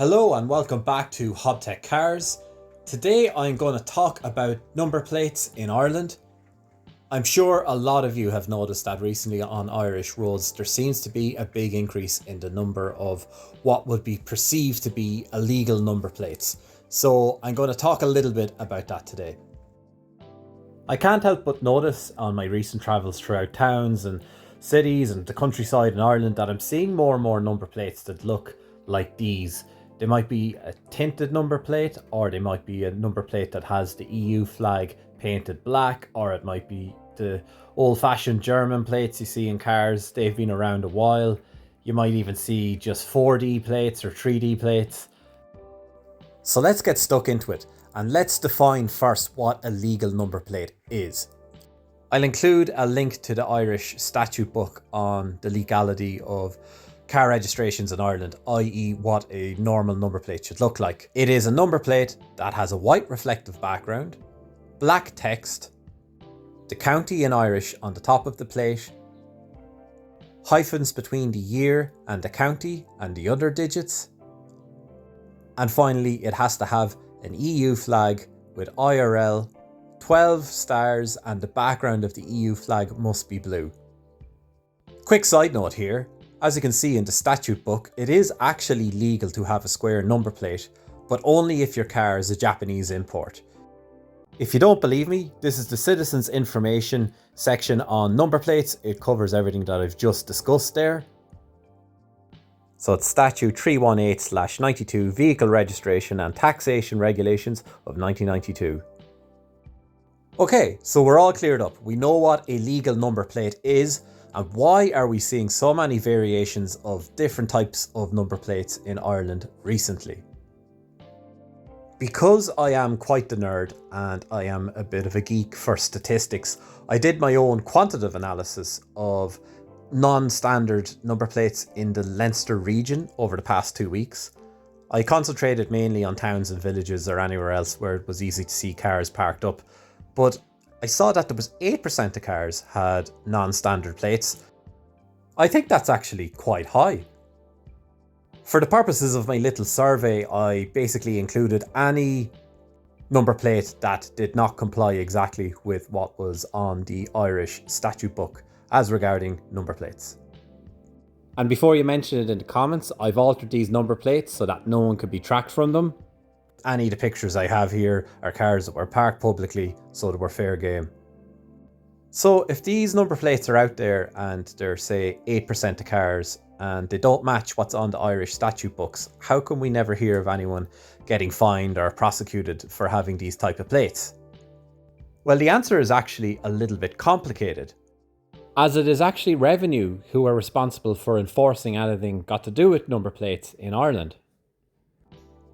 Hello and welcome back to Hobtech Cars. Today I'm going to talk about number plates in Ireland. I'm sure a lot of you have noticed that recently on Irish roads there seems to be a big increase in the number of what would be perceived to be illegal number plates. So I'm going to talk a little bit about that today. I can't help but notice on my recent travels throughout towns and cities and the countryside in Ireland that I'm seeing more and more number plates that look like these. They might be a tinted number plate, or they might be a number plate that has the EU flag painted black, or it might be the old-fashioned German plates you see in cars. They've been around a while. You might even see just 4D plates or 3D plates. So let's get stuck into it, and let's define first what a legal number plate is. I'll include a link to the Irish Statute book on the legality of car registrations in Ireland, i.e. what a normal number plate should look like. It is a number plate that has a white reflective background, black text, the county in Irish on the top of the plate, hyphens between the year and the county and the other digits, and finally it has to have an EU flag with IRL, 12 stars, and the background of the EU flag must be blue. Quick side note here. As you can see in the statute book, it is actually legal to have a square number plate, but only if your car is a Japanese import. If you don't believe me, this is the Citizens Information section on number plates. It covers everything that I've just discussed there. So it's Statute 318/92 Vehicle Registration and Taxation Regulations of 1992. Okay, so we're all cleared up. We know what a legal number plate is. And why are we seeing so many variations of different types of number plates in Ireland recently? Because I am quite the nerd and I am a bit of a geek for statistics, I did my own quantitative analysis of non-standard number plates in the Leinster region over the past 2 weeks. I concentrated mainly on towns and villages or anywhere else where it was easy to see cars parked up, but I saw that there was 8% of cars had non-standard plates. I think that's actually quite high. For the purposes of my little survey, I basically included any number plate that did not comply exactly with what was on the Irish statute book as regarding number plates. And before you mention it in the comments, I've altered these number plates so that no one could be tracked from them. Any of the pictures I have here are cars that were parked publicly, so they were fair game. So if these number plates are out there and they're say 8% of cars and they don't match what's on the Irish statute books, how come we never hear of anyone getting fined or prosecuted for having these type of plates? Well, the answer is actually a little bit complicated, as it is actually revenue who are responsible for enforcing anything got to do with number plates in Ireland.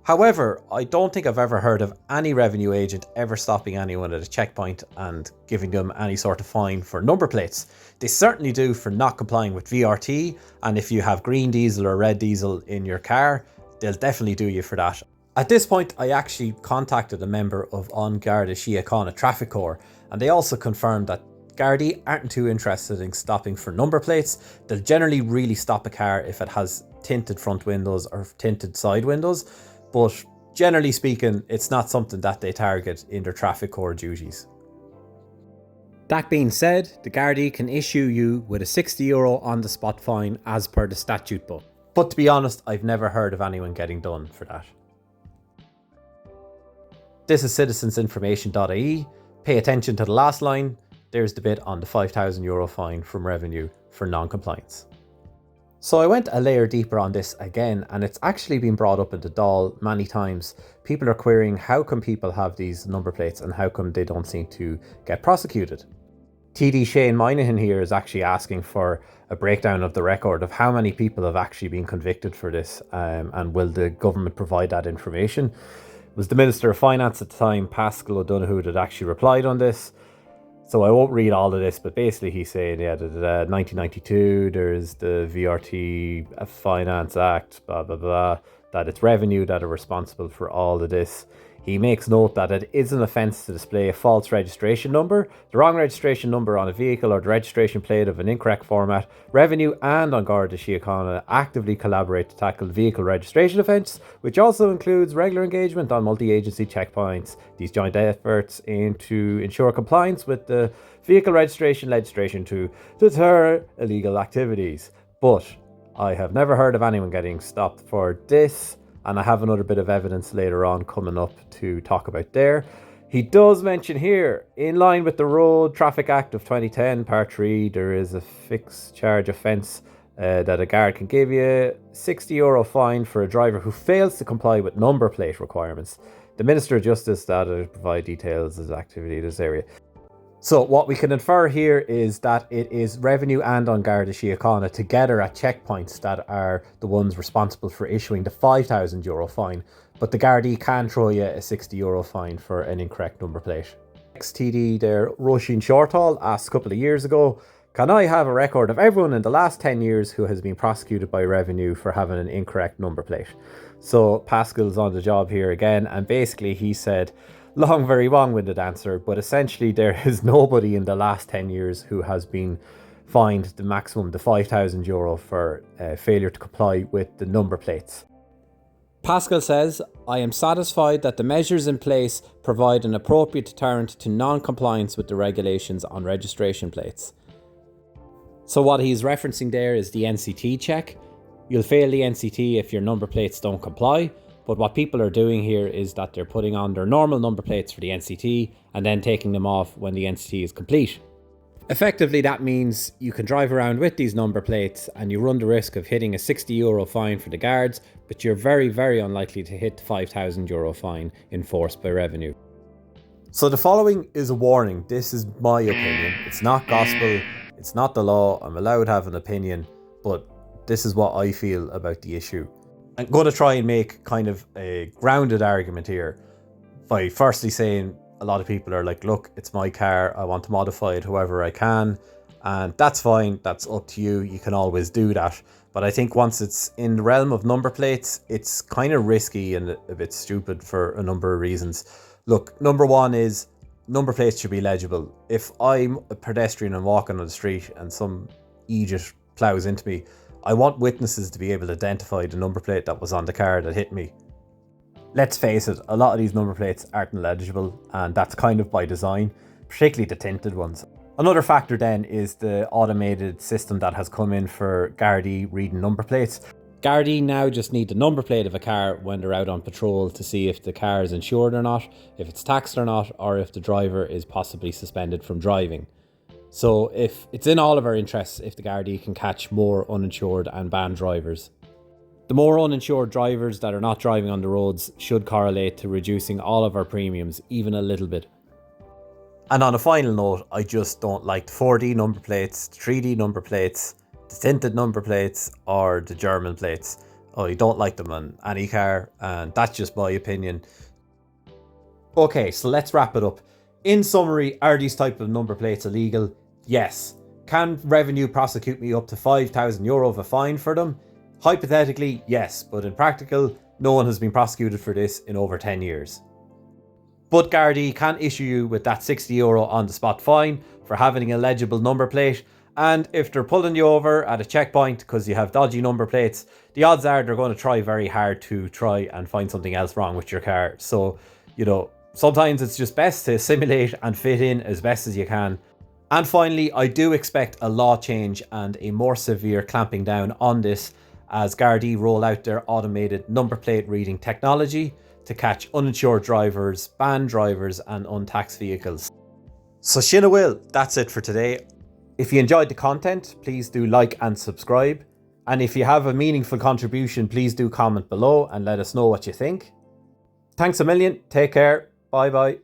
However, I don't think I've ever heard of any revenue agent ever stopping anyone at a checkpoint and giving them any sort of fine for number plates. They certainly do for not complying with VRT, and if you have green diesel or red diesel in your car, they'll definitely do you for that. At this point, I actually contacted a member of Garda Síochána Traffic Corps, and they also confirmed that Gardaí aren't too interested in stopping for number plates. They'll generally really stop a car if it has tinted front windows or tinted side windows. But generally speaking, it's not something that they target in their traffic corps duties. That being said, the Gardaí can issue you with a €60 on-the-spot fine as per the statute book. But to be honest, I've never heard of anyone getting done for that. This is citizensinformation.ie. Pay attention to the last line. There's the bit on the €5,000 fine from revenue for non-compliance. So I went a layer deeper on this again, and it's actually been brought up in the Dáil many times. People are querying how come people have these number plates and how come they don't seem to get prosecuted. TD Shane Moynihan here is actually asking for a breakdown of the record of how many people have actually been convicted for this, and will the government provide that information. It was the Minister of Finance at the time, Paschal O'Donoghue, that actually replied on this. So I won't read all of this, but basically he's saying, yeah, that 1992, there's the VRT Finance Act, blah, blah, blah, that it's revenue that are responsible for all of this. He makes note that it is an offence to display a false registration number, the wrong registration number on a vehicle, or the registration plate of an incorrect format. Revenue and An Garda Síochána actively collaborate to tackle the vehicle registration offence, which also includes regular engagement on multi-agency checkpoints. These joint efforts aim to ensure compliance with the vehicle registration legislation to deter illegal activities. But I have never heard of anyone getting stopped for this, and I have another bit of evidence later on coming up to talk about there. He does mention here, in line with the Road Traffic Act of 2010, Part 3, there is a fixed charge offence that a guard can give you €60 fine for a driver who fails to comply with number plate requirements. The Minister of Justice data provide details of activity in this area. So what we can infer here is that it is Revenue and An Garda Síochána together at checkpoints that are the ones responsible for issuing the €5,000 fine, but the Gardaí can throw you a €60 fine for an incorrect number plate. Ex-TD there, Roisin Shortall, asked a couple of years ago, can I have a record of everyone in the last 10 years who has been prosecuted by Revenue for having an incorrect number plate? So Pascal's on the job here again, and basically he said, long, very long-winded answer, but essentially there is nobody in the last 10 years who has been fined the maximum, the €5,000 for failure to comply with the number plates. Pascal says, I am satisfied that the measures in place provide an appropriate deterrent to non-compliance with the regulations on registration plates. So what he's referencing there is the NCT check. You'll fail the NCT if your number plates don't comply. But what people are doing here is that they're putting on their normal number plates for the NCT and then taking them off when the NCT is complete. Effectively, that means you can drive around with these number plates and you run the risk of hitting a €60 fine for the guards, but you're very, very unlikely to hit the €5,000 fine enforced by Revenue. So the following is a warning. This is my opinion. It's not gospel. It's not the law. I'm allowed to have an opinion, but this is what I feel about the issue. I'm going to try and make kind of a grounded argument here by firstly saying a lot of people are like, look, it's my car, I want to modify it however I can, and that's fine, that's up to you, you can always do that. But I think once it's in the realm of number plates, it's kind of risky and a bit stupid for a number of reasons. Look, number one is number plates should be legible. If I'm a pedestrian and walking on the street and some idiot plows into me, I want witnesses to be able to identify the number plate that was on the car that hit me. Let's face it, a lot of these number plates aren't legible, and that's kind of by design, particularly the tinted ones. Another factor then is the automated system that has come in for Gardaí reading number plates. Gardaí now just need the number plate of a car when they're out on patrol to see if the car is insured or not, if it's taxed or not, or if the driver is possibly suspended from driving. So if it's in all of our interests if the Gardaí can catch more uninsured and banned drivers. The more uninsured drivers that are not driving on the roads should correlate to reducing all of our premiums, even a little bit. And on a final note, I just don't like the 4D number plates, the 3D number plates, the tinted number plates, or the German plates. I don't like them on any car, and that's just my opinion. Okay, so let's wrap it up. In summary, are these type of number plates illegal? Yes. Can Revenue prosecute me up to €5,000 of a fine for them? Hypothetically, yes, but in practical, no one has been prosecuted for this in over 10 years. But Gardaí can issue you with that €60 on the spot fine for having a legible number plate, and if they're pulling you over at a checkpoint because you have dodgy number plates, the odds are they're going to try very hard to try and find something else wrong with your car. So, sometimes it's just best to assimilate and fit in as best as you can. And finally, I do expect a law change and a more severe clamping down on this as Gardaí roll out their automated number plate reading technology to catch uninsured drivers, banned drivers and untaxed vehicles. So Shinna will, that's it for today. If you enjoyed the content, please do like and subscribe. And if you have a meaningful contribution, please do comment below and let us know what you think. Thanks a million, take care, bye bye.